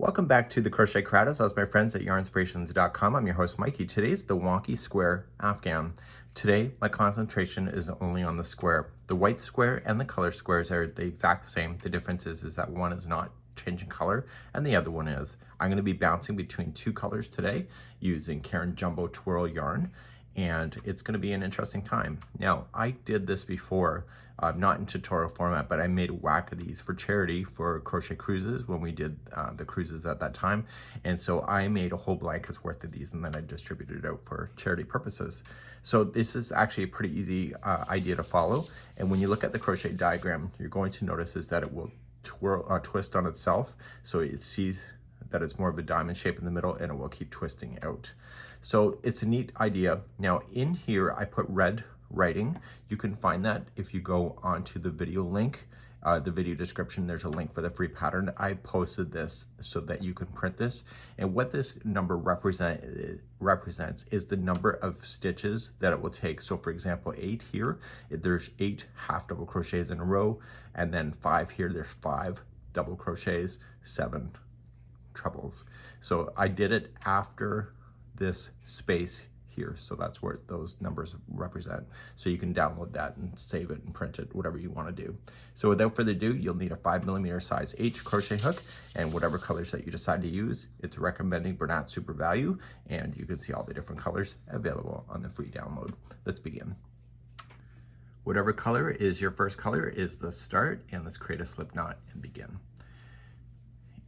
Welcome back to the Crochet Creatives. How's my friends at Yarnspirations.com. I'm your host Mikey. Today's the Wonky Square Afghan. Today my concentration is only on the square. The white square and the color squares are the exact same. The difference is that one is not changing color and the other one is. I'm going to be bouncing between two colors today using Karen Jumbo Twirl yarn, and it's going to be an interesting time. Now, I did this before, not in tutorial format, but I made a whack of these for charity for Crochet Cruises when we did the cruises at that time. And so I made a whole blanket's worth of these and then I distributed it out for charity purposes. So this is actually a pretty easy idea to follow. And when you look at the crochet diagram, you're going to notice is that it will twist on itself. So it sees that it's more of a diamond shape in the middle and it will keep twisting out. So it's a neat idea. Now in here, I put red writing. You can find that if you go onto the video link, the video description, there's a link for the free pattern. I posted this so that you can print this. And what this number represents is the number of stitches that it will take. So for example, 8 here, there's 8 half double crochets in a row, and then 5 here, there's 5 double crochets, 7 trebles. So I did it after this space here, so that's where those numbers represent. So you can download that and save it and print it, whatever you want to do. So without further ado, you'll need a 5mm size H crochet hook and whatever colors that you decide to use. It's recommending Bernat Super Value, and you can see all the different colors available on the free download. Let's begin. Whatever color is your first color is the start, and let's create a slip knot and begin.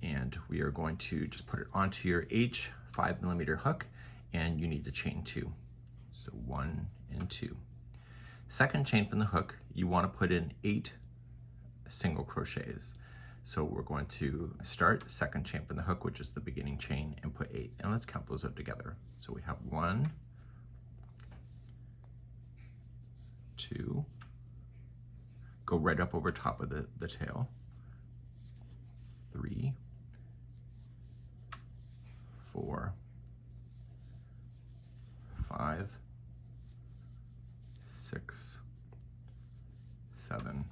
And we are going to just put it onto your H 5mm hook, and you need to chain 2. So 1 and 2. Second chain from the hook, you want to put in 8 single crochets. So we're going to start second chain from the hook, which is the beginning chain, and put 8. And let's count those out together. So we have 1, 2, go right up over top of the tail, 3, 4, 5, 6, 7,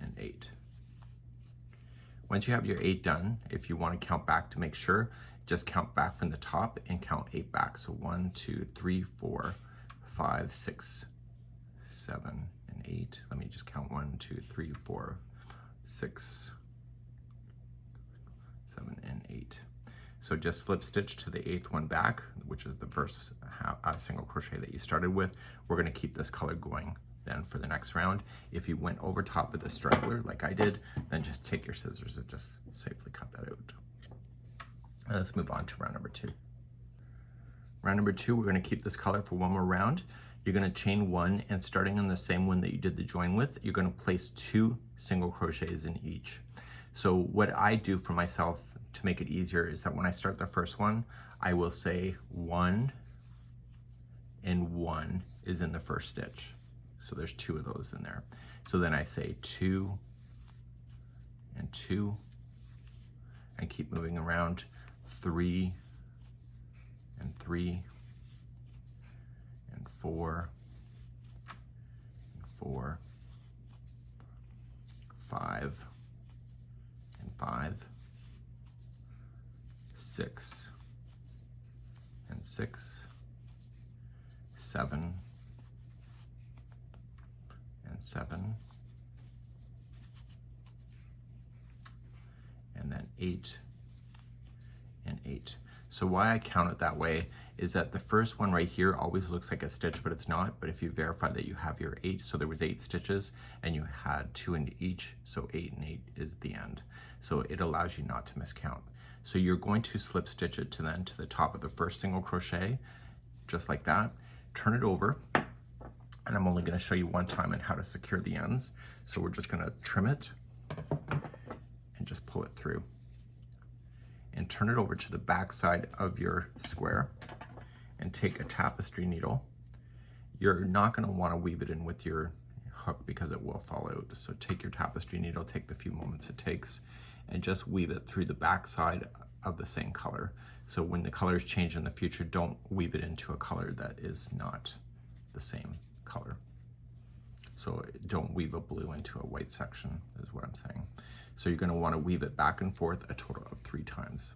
and 8. Once you have your 8 done, if you want to count back to make sure, just count back from the top and count 8 back. So 1, 2, 3, 4, 5, 6, 7, and 8. Let me just count 1, 2, 3, 4, 6, 7, and 8. So just slip stitch to the 8th one back, which is the first single crochet that you started with. We're going to keep this color going then for the next round. If you went over top of the straggler like I did, then just take your scissors and just safely cut that out. And let's move on to round number 2. Round number 2, we're going to keep this color for one more round. You're going to chain 1, and starting on the same one that you did the join with, you're going to place 2 single crochets in each. So what I do for myself to make it easier is that when I start the first one, I will say 1 and 1 is in the first stitch. So there's 2 of those in there. So then I say 2 and 2 and keep moving around, 3 and 3 and 4 and 4, 5 and 5, 6 and 6, 7 and 7, and then 8 and 8. So why I count it that way is that the first one right here always looks like a stitch, but it's not. But if you verify that you have your 8, so there was 8 stitches and you had 2 in each, so 8 and 8 is the end. So it allows you not to miscount. So you're going to slip stitch it to the top of the first single crochet, just like that. Turn it over, and I'm only going to show you one time on how to secure the ends. So we're just going to trim it and just pull it through. And turn it over to the back side of your square and take a tapestry needle. You're not going to want to weave it in with your hook because it will fall out. So take your tapestry needle, take the few moments it takes, and just weave it through the back side of the same color. So when the colors change in the future, don't weave it into a color that is not the same color. So don't weave a blue into a white section is what I'm saying. So you're going to want to weave it back and forth a total of 3 times.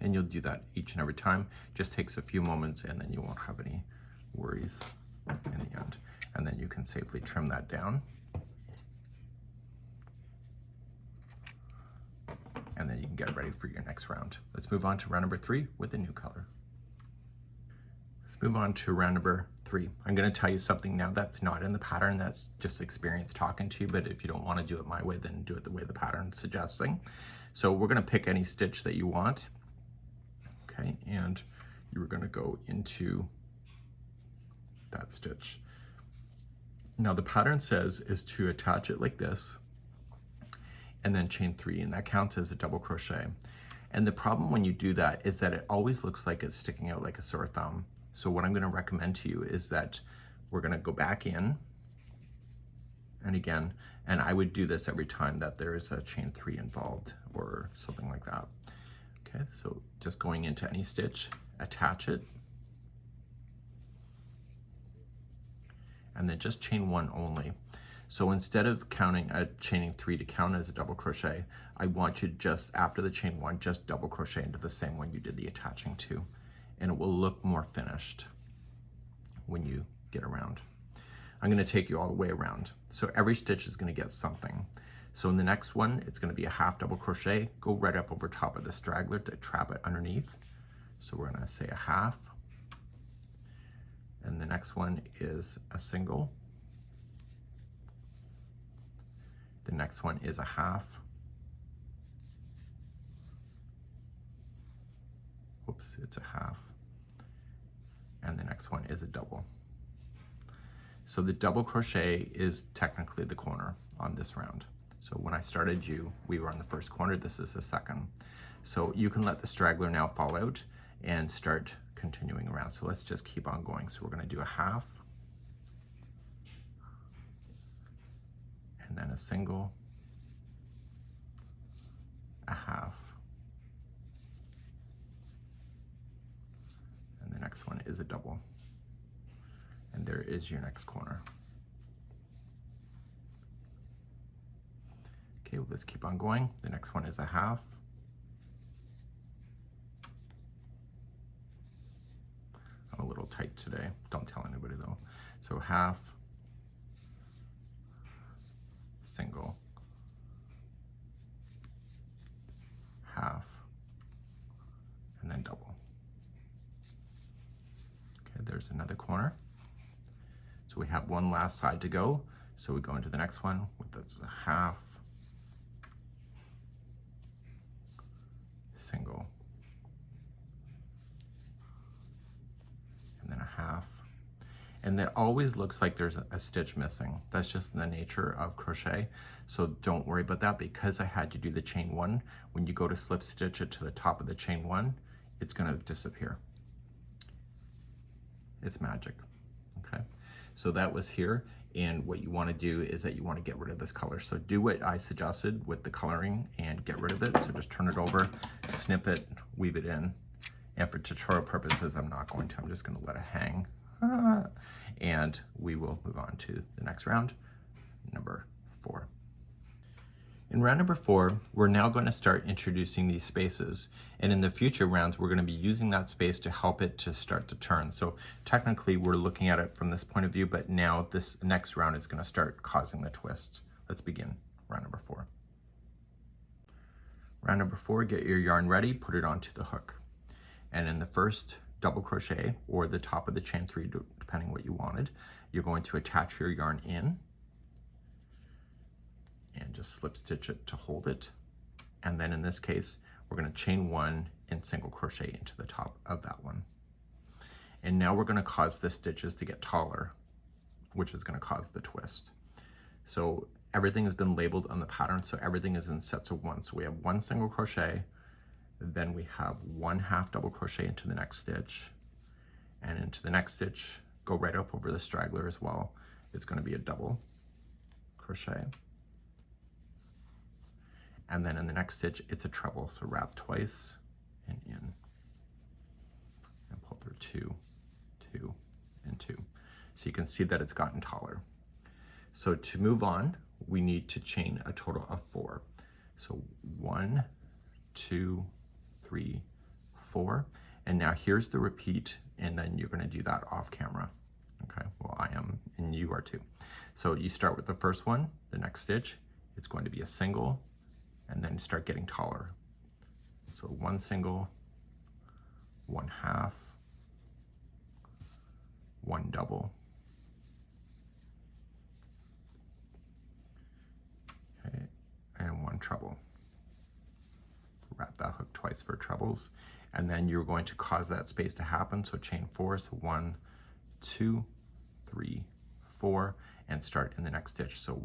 And you'll do that each and every time. Just takes a few moments and then you won't have any worries in the end. And then you can safely trim that down. And then you can get ready for your next round. Let's move on to round number 3 with a new color. Let's move on to round number 3. I'm going to tell you something now that's not in the pattern, that's just experience talking to you, but if you don't want to do it my way, then do it the way the pattern's suggesting. So we're going to pick any stitch that you want. Okay, and you're going to go into that stitch. Now the pattern says is to attach it like this and then chain 3, and that counts as a double crochet. And the problem when you do that is that it always looks like it's sticking out like a sore thumb. So what I'm going to recommend to you is that we're going to go back in and again, and I would do this every time that there is a chain 3 involved or something like that. Okay, so just going into any stitch, attach it, and then just chain 1 only. So instead of chaining 3 to count as a double crochet, I want you just after the chain 1, just double crochet into the same one you did the attaching to, and it will look more finished when you get around. I'm going to take you all the way around. So every stitch is going to get something. So in the next one, it's going to be a half double crochet. Go right up over top of the straggler to trap it underneath. So we're going to say a half. And the next one is a single. The next one is a half. Oops, it's a half. And the next one is a double. So the double crochet is technically the corner on this round. So when I started we were on the first corner, this is the second. So you can let the straggler now fall out and start continuing around. So let's just keep on going. So we're going to do a half, and then a single, a half, and the next one is a double. And there is your next corner. Okay, well, let's keep on going. The next one is a half. I'm a little tight today. Don't tell anybody though. So half, single, half, and then double. Okay, there's another corner. So we have one last side to go. So we go into the next one with this a half, single, and then a half. And that always looks like there's a stitch missing. That's just the nature of crochet. So don't worry about that because I had to do the chain 1. When you go to slip stitch it to the top of the chain 1, it's gonna disappear. It's magic, okay? So that was here, and what you want to do is that you want to get rid of this color. So do what I suggested with the coloring and get rid of it. So just turn it over, snip it, weave it in. And for tutorial purposes, I'm not going to. I'm just going to let it hang. And we will move on to the next round, number 4. In round number 4, we're now going to start introducing these spaces. And in the future rounds, we're going to be using that space to help it to start to turn. So technically, we're looking at it from this point of view, but now this next round is going to start causing the twist. Let's begin round number 4. Round number 4, get your yarn ready, put it onto the hook. And in the first double crochet, or the top of the chain 3, depending what you wanted, you're going to attach your yarn in, and just slip stitch it to hold it. And then in this case, we're going to chain 1 and single crochet into the top of that one. And now we're going to cause the stitches to get taller, which is going to cause the twist. So everything has been labeled on the pattern, so everything is in sets of 1. So we have 1 single crochet, then we have 1 half double crochet into the next stitch, and into the next stitch, go right up over the straggler as well. It's going to be a double crochet. And then in the next stitch, it's a treble. So wrap twice and in, and pull through 2, 2, and 2. So you can see that it's gotten taller. So to move on, we need to chain a total of 4. So 1, 2, 3, 4. And now here's the repeat, and then you're going to do that off camera. Okay, well, I am, and you are too. So you start with the first one, the next stitch, it's going to be a single, and then start getting taller. So 1 single, 1 half, 1 double, okay, and 1 treble. Wrap that hook twice for trebles, and then you're going to cause that space to happen, so chain 4, so 1, 2, 3, 4, and start in the next stitch. So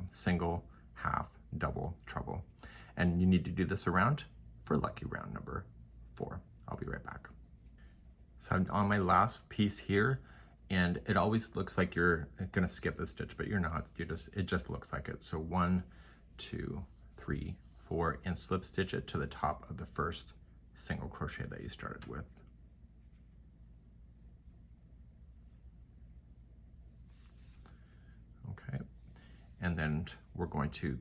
single, half, double, treble. And you need to do this around for lucky round number 4. I'll be right back. So I'm on my last piece here, and it always looks like you're gonna skip a stitch, but you're not. It just looks like it. So 1, 2, 3, 4, and slip stitch it to the top of the first single crochet that you started with. Okay, and then we're going to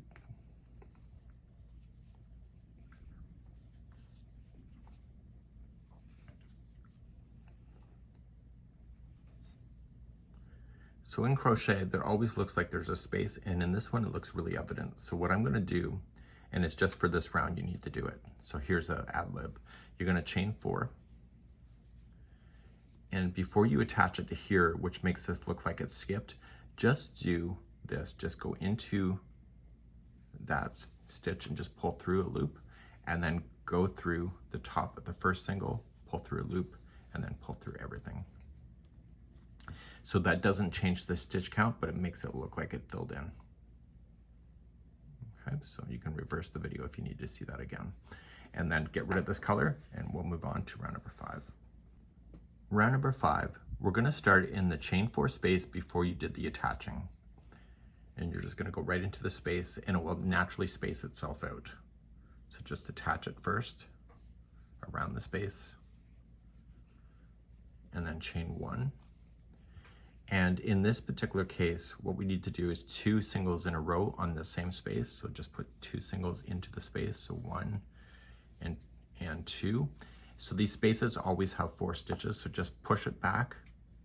so in crochet, there always looks like there's a space, and in this one, it looks really evident. So what I'm gonna do, and it's just for this round, you need to do it. So here's an ad lib. You're gonna chain 4, and before you attach it to here, which makes this look like it's skipped, just do this. Just go into that stitch and just pull through a loop, and then go through the top of the first single, pull through a loop, and then pull through everything. So that doesn't change the stitch count, but it makes it look like it filled in. Okay, so you can reverse the video if you need to see that again. And then get rid of this color, and we'll move on to round number 5. Round number 5, we're gonna start in the chain 4 space before you did the attaching. And you're just gonna go right into the space, and it will naturally space itself out. So just attach it first around the space, and then chain 1. And in this particular case, what we need to do is 2 singles in a row on the same space. So just put 2 singles into the space, so 1 and 2. So these spaces always have 4 stitches, so just push it back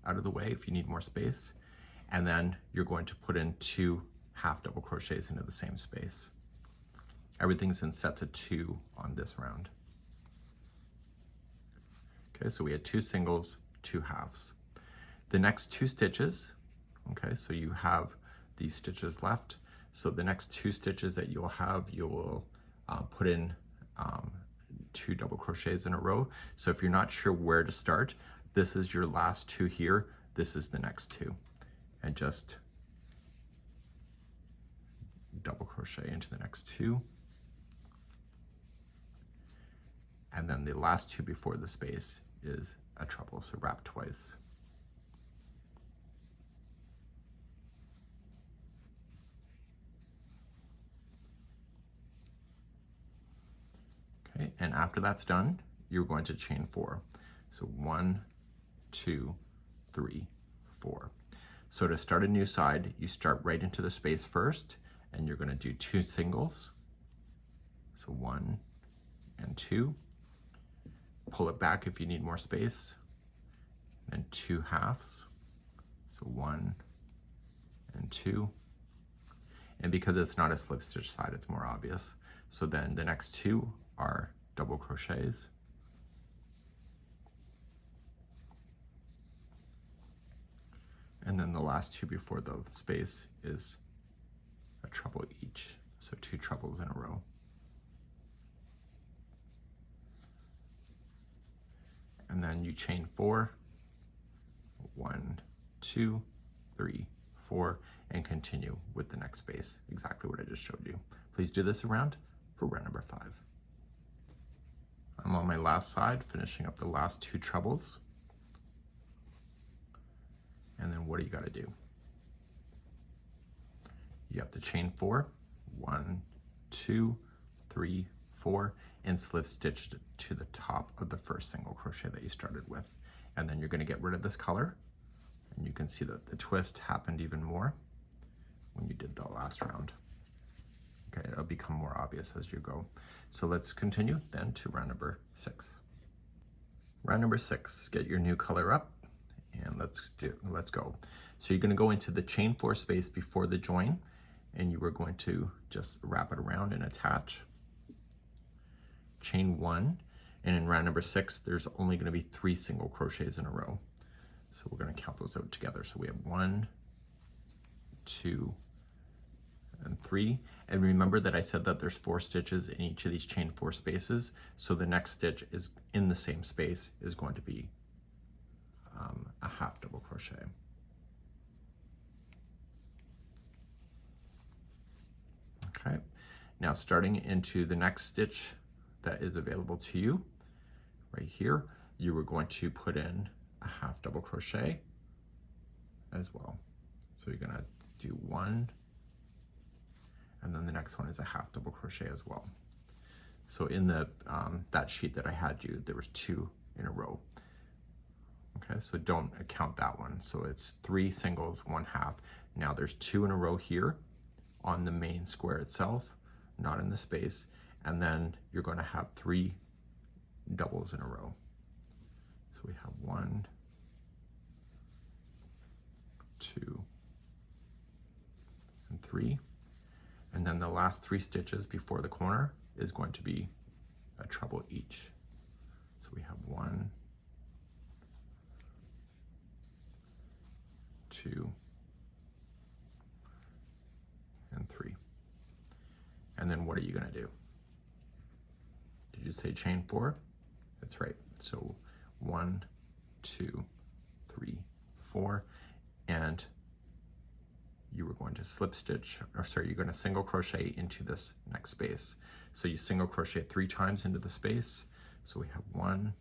out of the way if you need more space. And then you're going to put in 2 half double crochets into the same space. Everything's in sets of 2 on this round. Okay, so we had 2 singles, 2 halves. The next 2 stitches, okay, so you have these stitches left. So the next 2 stitches that you'll have, you will put in 2 double crochets in a row. So if you're not sure where to start, this is your last 2 here. This is the next 2. And just double crochet into the next 2. And then the last 2 before the space is a treble, so wrap twice. Okay, and after that's done, you're going to chain 4. So 1, 2, 3, 4. So to start a new side, you start right into the space first, and you're going to do 2 singles. So 1 and 2. Pull it back if you need more space. And then 2 halves. So 1 and 2. And because it's not a slip stitch side, it's more obvious. So then the next 2 are double crochets. And then the last 2 before the space is a treble each. So 2 trebles in a row. And then you chain 4, 1, 2, 3, 4, and continue with the next space, exactly what I just showed you. Please do this around for round number 5. I'm on my last side, finishing up the last 2 trebles. And then what do you got to do? You have to chain 4, 1, 2, 3, 4, and slip stitch to the top of the first single crochet that you started with. And then you're going to get rid of this color, and you can see that the twist happened even more. when you did the last round. Okay, it'll become more obvious as you go. So let's continue then to round number 6. Round number 6, get your new color up and let's go. So you're going to go into the chain 4 space before the join, and you are going to just wrap it around and attach. Chain 1, and in round number 6 there's only going to be 3 single crochets in a row. So we're going to count those out together. So we have 1, 2, and 3. And remember that I said that there's 4 stitches in each of these chain 4 spaces. So the next stitch is in the same space is going to be a half double crochet. Okay, now starting into the next stitch that is available to you right here, you are going to put in a half double crochet as well. So you're going to do 1, and then the next one is a half double crochet as well. So in the that sheet that I had you, there was 2 in a row. Okay, so don't count that one. So it's 3 singles, 1 half. Now there's 2 in a row here on the main square itself, not in the space, and then you're going to have 3 doubles in a row. So we have 1, 2, and 3. And then the last 3 stitches before the corner is going to be a treble each. So we have 1, 2, and 3. And then what are you going to do? Did you say chain 4? That's right. So 1, 2, 3, 4, and you were going to slip stitch, or sorry, you're going to single crochet into this next space. So you single crochet 3 times into the space. So we have 1,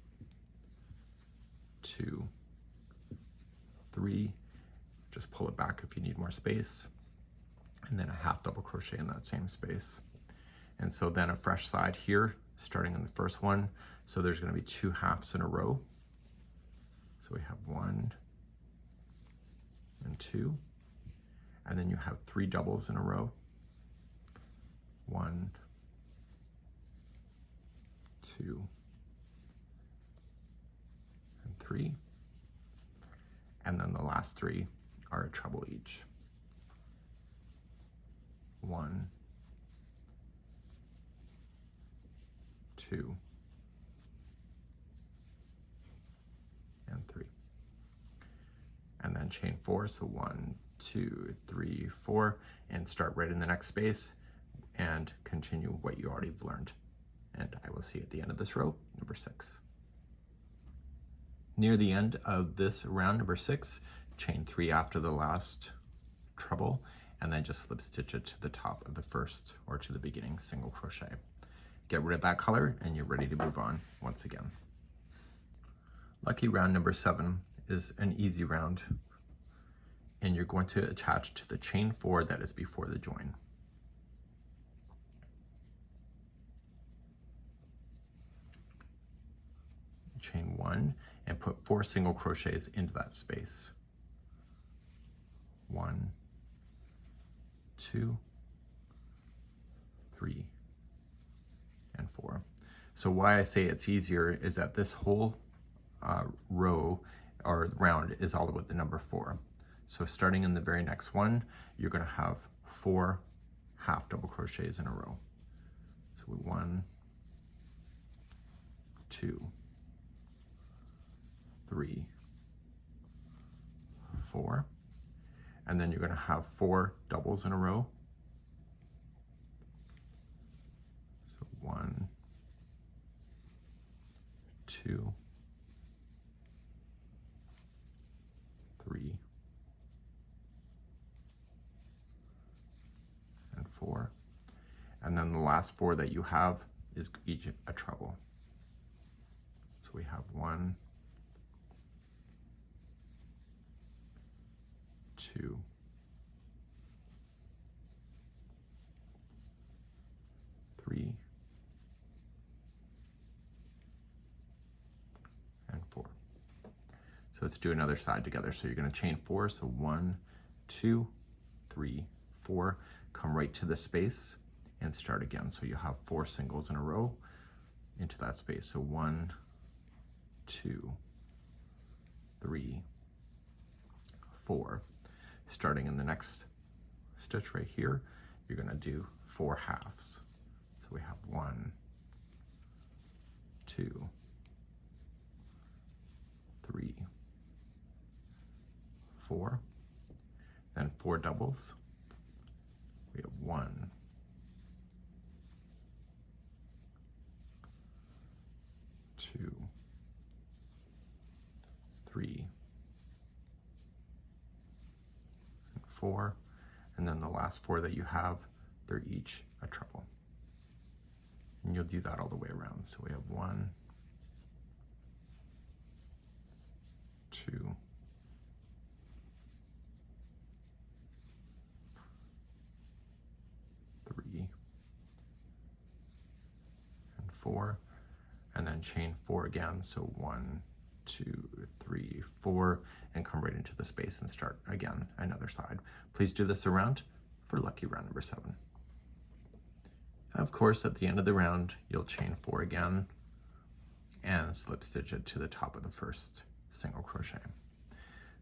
2, 3. Just pull it back if you need more space, and then a half double crochet in that same space. And so then a fresh side here, starting in the first one. So there's going to be 2 halves in a row. So we have 1 and 2, and then you have 3 doubles in a row. 1, 2, and 3. And then the last 3 are a treble each. 1, 2, and 3. And then chain 4, so 1, 2, 3, 4, and start right in the next space and continue what you already learned. And I will see you at the end of this row, number 6. Near the end of this round, number 6, chain 3 after the last treble, and then just slip stitch it to the top of the first, or to the beginning single crochet. Get rid of that color and you're ready to move on once again. Lucky round number 7 is an easy round, and you're going to attach to the chain 4 that is before the join. Chain 1 and put 4 single crochets into that space. 1, 2, 3, and 4. So why I say it's easier is that this whole row or round is all about the number 4. So starting in the very next one, you're going to have 4 half double crochets in a row. So 1, 2, 3, 4, and then you're going to have 4 doubles in a row. So 1, 2, 3, and 4, and then the last 4 that you have is each a treble. So we have 1, 2, 3, and 4. So let's do another side together. So you're going to chain 4. So 1, 2, 3, 4, come right to the space and start again. So you'll have 4 singles in a row into that space. So 1, 2, 3, 4. Starting in the next stitch right here, you're going to do 4 halves. So we have 1, 2, 3, 4, then 4 doubles. We have 1, 2, 3, and 4, and then the last 4 that you have, they're each a treble. And you'll do that all the way around. So we have 1, 2, 3, and 4, and then chain 4 again. So 1, 2, 3, 4, and come right into the space and start again another side. Please do this around for lucky round number 7. Of course, at the end of the round, you'll chain 4 again and slip stitch it to the top of the first single crochet.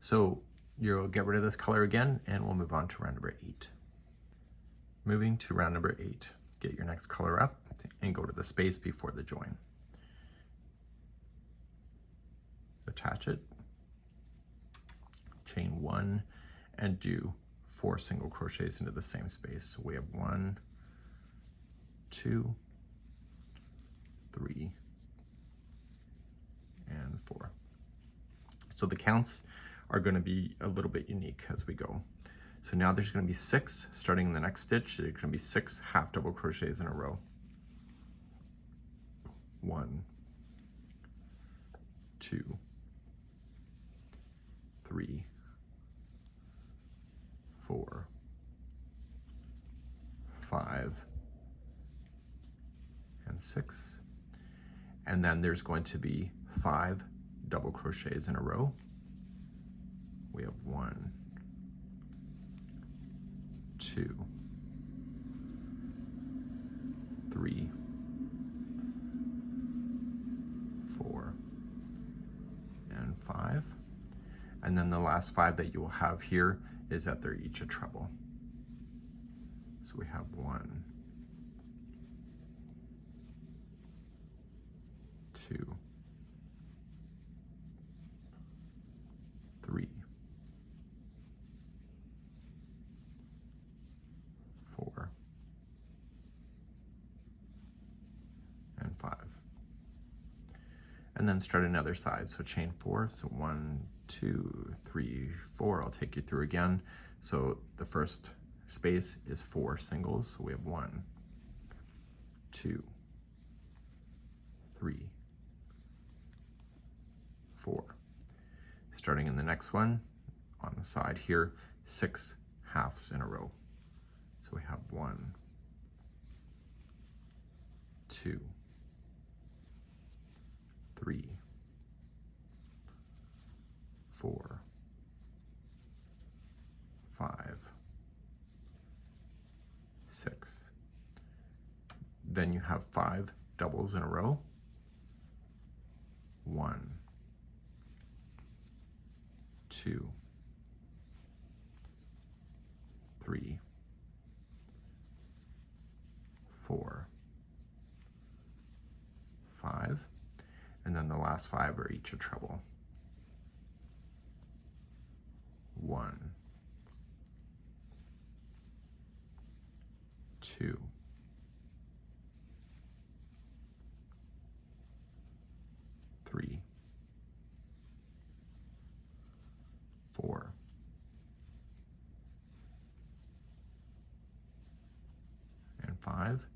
So you'll get rid of this color again, and we'll move on to round number 8. Moving to round number 8, get your next color up and go to the space before the join. Attach it, chain 1, and do 4 single crochets into the same space. So we have 1, 2, 3, and 4. So the counts are going to be a little bit unique as we go. So now there's going to be 6 starting in the next stitch. There's going to be 6 half double crochets in a row. 1, 2, 3, 4, 5, and 6. And then there's going to be 5 double crochets in a row. We have 1, 2, 3, 4, and 5. And then the last 5 that you will have here is that they're each a treble. So we have 1, 2, 3, 4, and 5. And then start another side. So chain 4. So 1, 2, 3, 4. I'll take you through again. So the first space is 4 singles. So we have 1, 2, 3, 4. Starting in the next one, on the side here, 6 halves in a row. So we have 1, 2, 3, 4, 5, 6. Then you have 5 doubles in a row. 1, 2, 3, 4, 5, and then the last 5 are each a treble. 1, 2, 3, 4, and 5,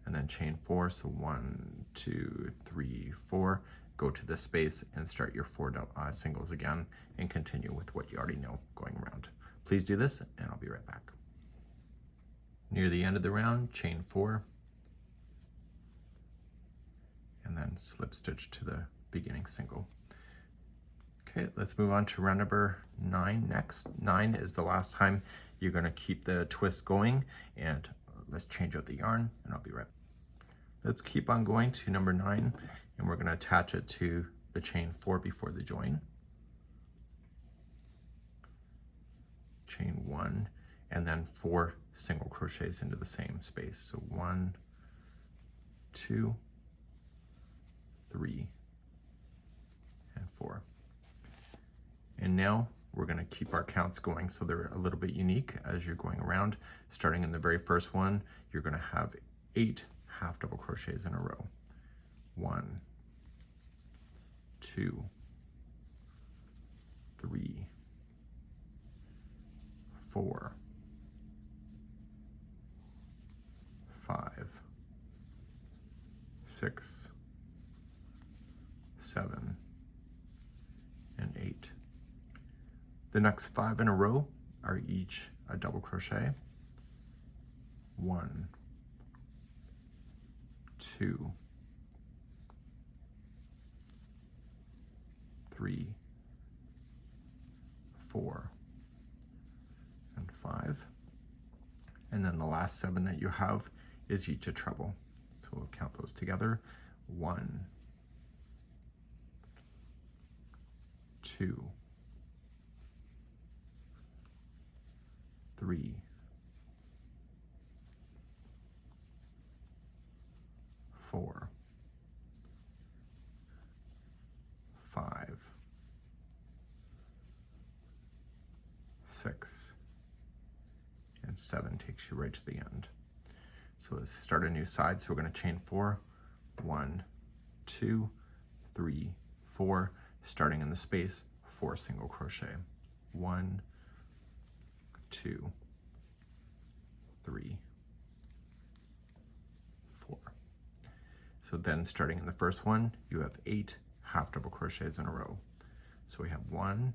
and then chain 4. So 1, 2, 3, 4. Go to the space and start your 4 singles again, and continue with what you already know going around. Please do this, and I'll be right back. Near the end of the round, chain 4, and then slip stitch to the beginning single. Okay, let's move on to round number 9 next. 9 is the last time you're going to keep the twist going, and let's change out the yarn and I'll be right back. Let's keep on going to number 9, and we're going to attach it to the chain 4 before the join. Chain 1 and then 4 single crochets into the same space. So 1, 2, 3, and 4. And now we're going to keep our counts going so they're a little bit unique as you're going around. Starting in the very first one, you're going to have 8 half double crochets in a row. 1, 2, 3, 4, 5, 6, 7, and 8. The next 5 in a row are each a double crochet. 1, 2, 3, 4, and 5. And then the last 7 that you have is each a treble. So we'll count those together. 1, 2, 3, 4, 5, 6, and 7 takes you right to the end. So let's start a new side. So we're going to chain 4, 1, 2, 3, 4, starting in the space, 4 single crochet. 1, 2, 3, 4. So then starting in the first one, you have 8 half double crochets in a row. So we have 1,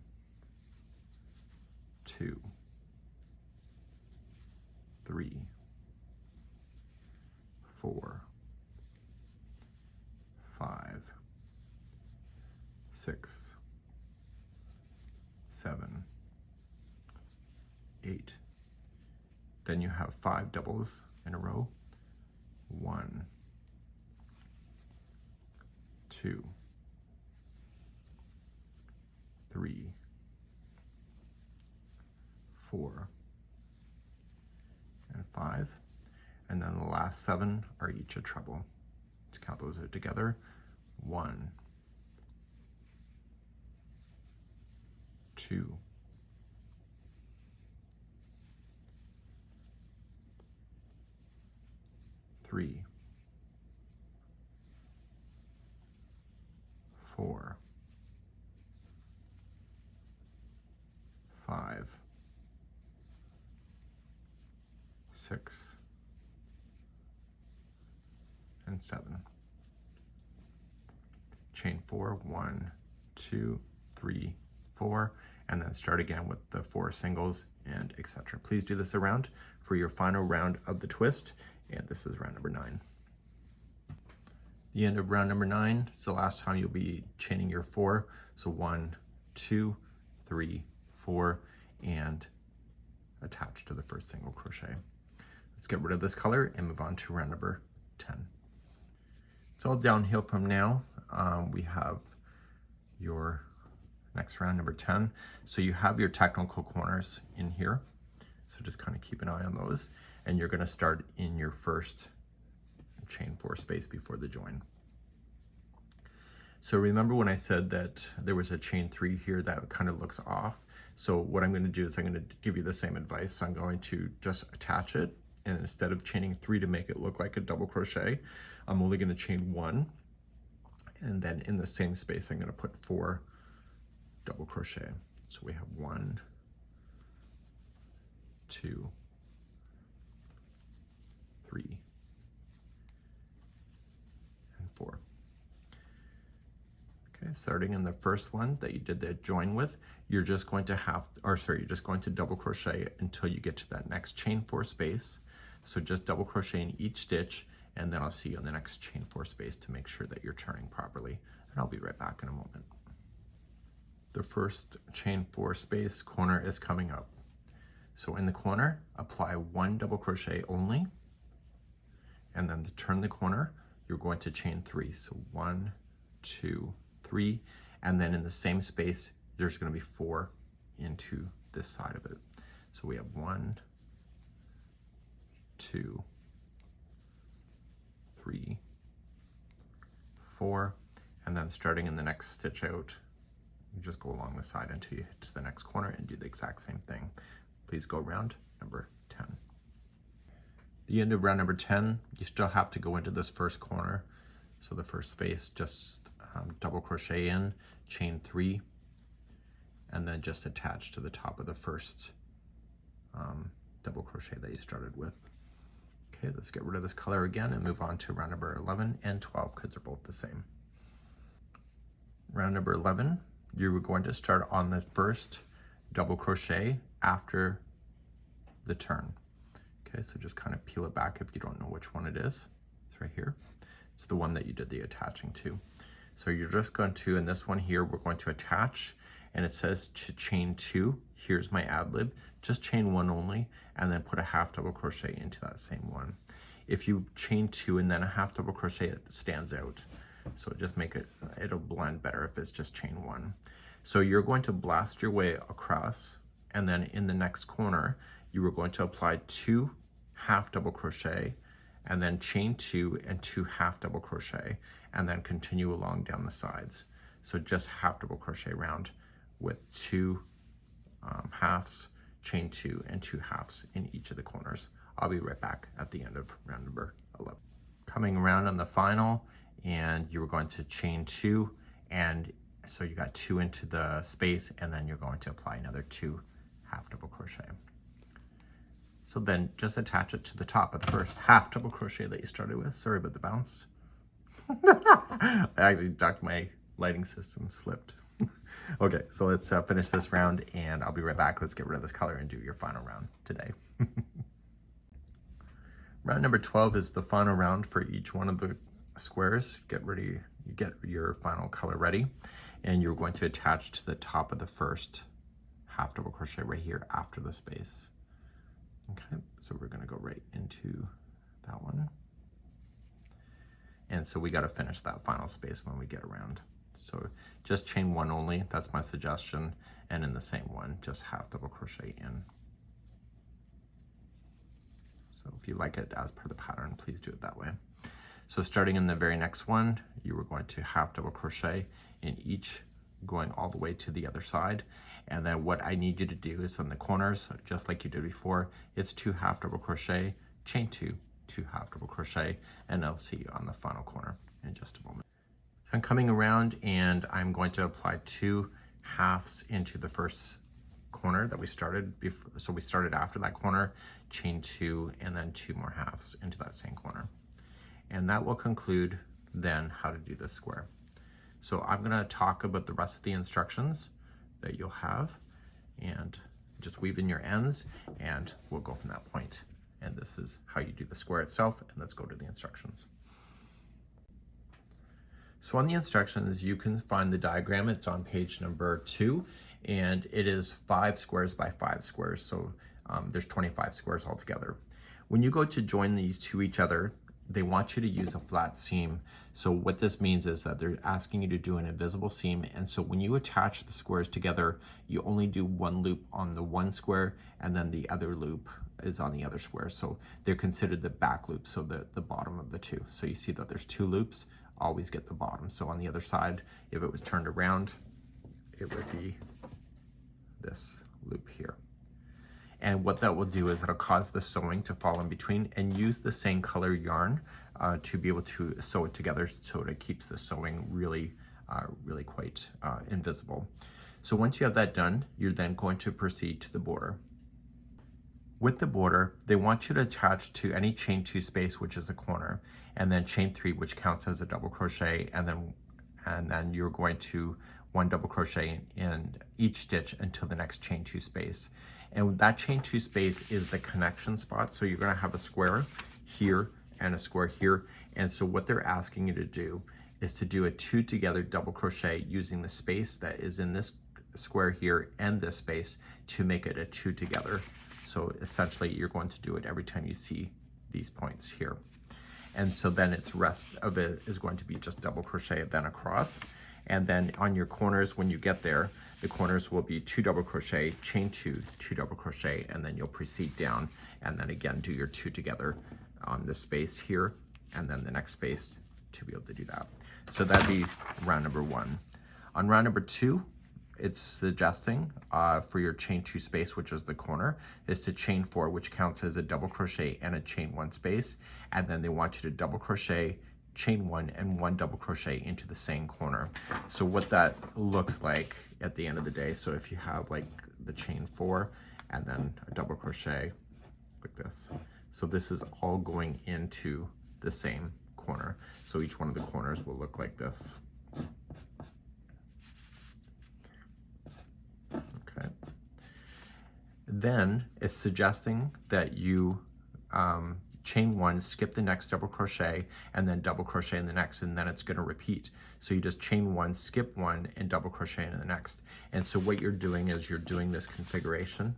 2, 3, 4, 5, 6, 7, 8. Then you have 5 doubles in a row. 1, 2, 3, 4, and 5. And then the last 7 are each a treble. Let's count those out together. 1, 2, 3, 4, 5, 6, and 7. Chain 4, 1, 2, 3, 4, and then start again with the 4 singles and etc. Please do this around for your final round of the twist, and this is round number 9. The end of round number 9 is the last time you'll be chaining your 4. So 1, 2, 3, 4, and attach to the first single crochet. Let's get rid of this color and move on to round number 10. It's all downhill from now. We have your next round, number 10. So you have your technical corners in here. So just kind of keep an eye on those. And you're going to start in your first chain 4 space before the join. So remember when I said that there was a chain 3 here that kind of looks off? So what I'm going to do is I'm going to give you the same advice. So I'm going to just attach it, and instead of chaining 3 to make it look like a double crochet, I'm only going to chain 1, and then in the same space I'm going to put 4 double crochet. So we have 1, 2, 3, and 4. Okay, starting in the first one that you did the join with, you're just going to you're just going to double crochet until you get to that next chain 4 space. So just double crochet in each stitch, and then I'll see you on the next chain 4 space to make sure that you're turning properly. And I'll be right back in a moment. the first chain 4 space corner is coming up. So in the corner, apply 1 double crochet only, and then to turn the corner, you're going to chain 3. So 1, 2, 3, and then in the same space, there's going to be 4 into this side of it. So we have 1, 2, 3, 4, and then starting in the next stitch out, you just go along the side until you hit to the next corner and do the exact same thing. Please go round number 10. The end of round number 10, you still have to go into this first corner. So the first space, just double crochet in, chain 3, and then just attach to the top of the first double crochet that you started with. Okay, let's get rid of this color again and move on to round number 11 and 12 because they're both the same. Round number 11, you were going to start on the first double crochet after the turn. Okay, so just kind of peel it back if you don't know which one it is. It's right here. It's the one that you did the attaching to. So you're just going to, in this one here, we're going to attach, and it says to chain 2. Here's my ad lib. Just chain 1 only, and then put a half double crochet into that same one. If you chain 2 and then a half double crochet, it stands out. So just make it, it'll blend better if it's just chain 1. So you're going to blast your way across, and then in the next corner, you are going to apply 2 half double crochet, and then chain 2 and 2 half double crochet, and then continue along down the sides. So just half double crochet round with 2 halves, chain 2 and 2 halves in each of the corners. I'll be right back at the end of round number 11. Coming around on the final, and you were going to chain 2, and so you got 2 into the space, and then you're going to apply another 2 half double crochet. So then just attach it to the top of the first half double crochet that you started with. Sorry about the bounce. I actually ducked, my lighting system slipped. Okay, so let's finish this round and I'll be right back. Let's get rid of this color and do your final round today. Round number 12 is the final round for each one of the squares. Get ready, you get your final color ready, and you're going to attach to the top of the first half double crochet right here after the space. Okay, so we're gonna go right into that one. And so we gotta finish that final space when we get around. So just chain 1 only, that's my suggestion. And in the same one, just half double crochet in. So if you like it as per the pattern, please do it that way. So starting in the very next one, you were going to half double crochet in each, going all the way to the other side. And then what I need you to do is on the corners, just like you did before, it's 2 half double crochet, chain 2, 2 half double crochet, and I'll see you on the final corner in just a moment. So I'm coming around and I'm going to apply 2 halves into the first corner that we started before. So we started after that corner, chain 2, and then 2 more halves into that same corner. And that will conclude then how to do this square. So I'm gonna talk about the rest of the instructions that you'll have, and just weave in your ends, and we'll go from that point. And this is how you do the square itself, and let's go to the instructions. So on the instructions, you can find the diagram. It's on page number 2, and it is 5 squares by 5 squares. So there's 25 squares altogether. When you go to join these to each other, they want you to use a flat seam. So what this means is that they're asking you to do an invisible seam. And so when you attach the squares together, you only do 1 loop on the one square, and then the other loop is on the other square. So they're considered the back loop, so the bottom of the 2. So you see that there's 2 loops, always get the bottom. So on the other side, if it was turned around, it would be this loop here. And what that will do is it'll cause the sewing to fall in between, and use the same color yarn to be able to sew it together so that it keeps the sewing really quite invisible. So once you have that done, you're then going to proceed to the border. With the border, they want you to attach to any chain 2 space, which is a corner, and then chain 3, which counts as a double crochet, and then you're going to 1 double crochet in each stitch until the next chain 2 space. And that chain 2 space is the connection spot. So you're gonna have a square here and a square here. And so what they're asking you to do is to do a 2 together double crochet using the space that is in this square here and this space to make it a 2 together. So essentially you're going to do it every time you see these points here. And so then its rest of it is going to be just double crochet then across. And then on your corners, when you get there, the corners will be 2 double crochet, chain 2, 2 double crochet, and then you'll proceed down and then again do your 2 together on this space here and then the next space to be able to do that. So that'd be round number 1. On round number 2, it's suggesting for your chain 2 space, which is the corner, is to chain 4, which counts as a double crochet and a chain 1 space. And then they want you to double crochet, chain 1, and 1 double crochet into the same corner. So what that looks like at the end of the day, so if you have like the chain 4 and then a double crochet like this. So this is all going into the same corner. So each one of the corners will look like this. Okay. Then it's suggesting that you chain 1, skip the next double crochet, and then double crochet in the next, and then it's going to repeat. So you just chain 1, skip 1, and double crochet in the next. And so what you're doing is you're doing this configuration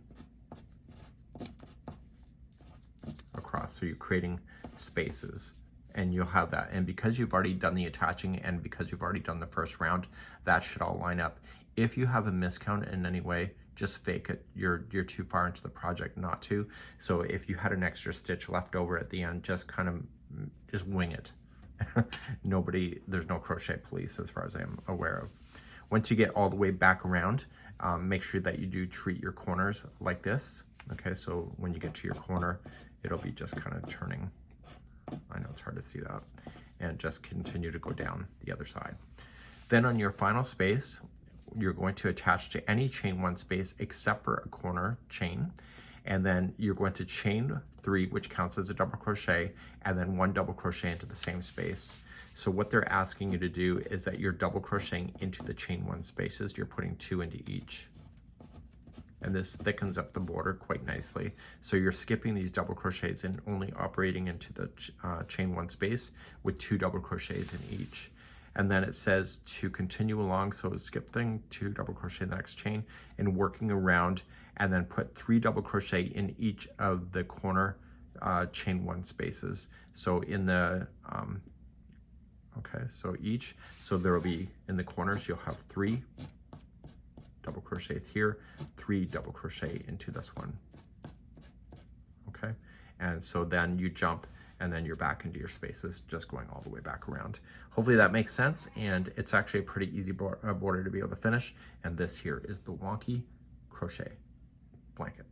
across. So you're creating spaces, and you'll have that. And because you've already done the attaching and because you've already done the first round, that should all line up. If you have a miscount in any way, just fake it. You're too far into the project not to. So if you had an extra stitch left over at the end, just kind of just wing it. There's no crochet police as far as I'm aware of. Once you get all the way back around, make sure that you do treat your corners like this. Okay, so when you get to your corner, it'll be just kind of turning. I know it's hard to see that. And just continue to go down the other side. Then on your final space, you're going to attach to any chain 1 space except for a corner chain, and then you're going to chain 3, which counts as a double crochet, and then 1 double crochet into the same space. So what they're asking you to do is that you're double crocheting into the chain 1 spaces. You're putting 2 into each, and this thickens up the border quite nicely. So you're skipping these double crochets and only operating into the chain 1 space with 2 double crochets in each. And then it says to continue along, so skip thing, 2 double crochet in the next chain, and working around, and then put 3 double crochet in each of the corner chain 1 spaces. So in the, so there will be, in the corners, you'll have 3 double crochets here, 3 double crochet into this one, okay? And so then you jump, and then you're back into your spaces, just going all the way back around. Hopefully that makes sense, and it's actually a pretty easy border to be able to finish. And this here is the Wonky crochet blanket.